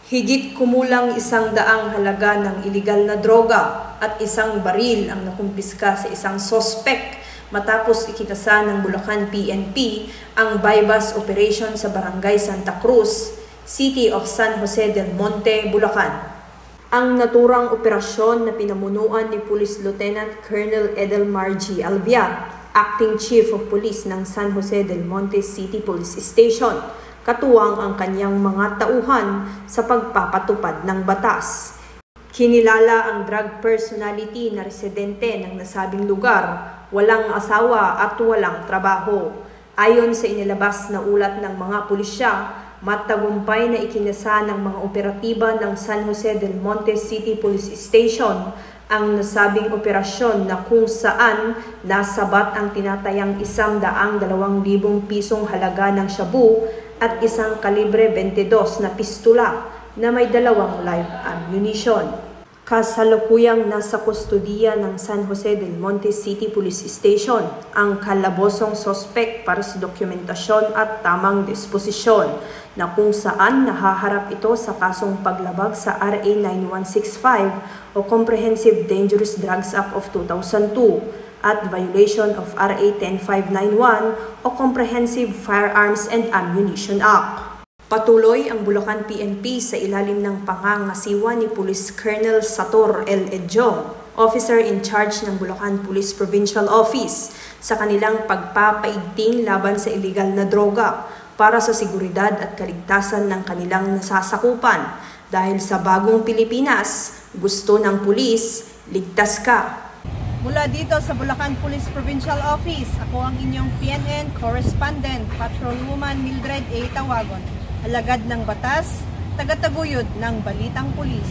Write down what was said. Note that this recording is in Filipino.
Higit kumulang 100 halaga ng iligal na droga at isang baril ang nakumpiska sa isang sospek matapos ikinasa ng Bulacan PNP ang bypass operation sa Barangay Santa Cruz, City of San Jose del Monte, Bulacan. Ang naturang operasyon na pinamunuan ni Police Lieutenant Colonel Edelmar G. Alviar, Acting Chief of Police ng San Jose del Monte City Police Station, katuwang ang kanyang mga tauhan sa pagpapatupad ng batas. Kinilala ang drug personality na residente ng nasabing lugar, walang asawa at walang trabaho. Ayon sa inilabas na ulat ng mga pulisya, matagumpay na ikinasa ng mga operatiba ng San Jose del Monte City Police Station ang nasabing operasyon na kung saan nasabat ang tinatayang 120,000 pisong halaga ng shabu at isang kalibre 22 na pistola na may 2 live ammunition. Kasalukuyang nasa kustudiya ng San Jose del Monte City Police Station ang kalabosong sospek para sa dokumentasyon at tamang disposisyon na kung saan nahaharap ito sa kasong paglabag sa RA 9165 o Comprehensive Dangerous Drugs Act of 2002 at violation of RA 10591 o Comprehensive Firearms and Ammunition Act. Patuloy ang Bulacan PNP sa ilalim ng pangangasiwa ni Police Colonel Sator L. Edjong, Officer in Charge ng Bulacan Police Provincial Office, sa kanilang pagpapaigting laban sa iligal na droga para sa seguridad at kaligtasan ng kanilang nasasakupan. Dahil sa bagong Pilipinas, gusto ng pulis, ligtas ka. Mula dito sa Bulacan Police Provincial Office, ako ang inyong PNN Correspondent, Patrolwoman Mildred A. Tawagon, alagad ng batas, tagataguyod ng Balitang Pulis.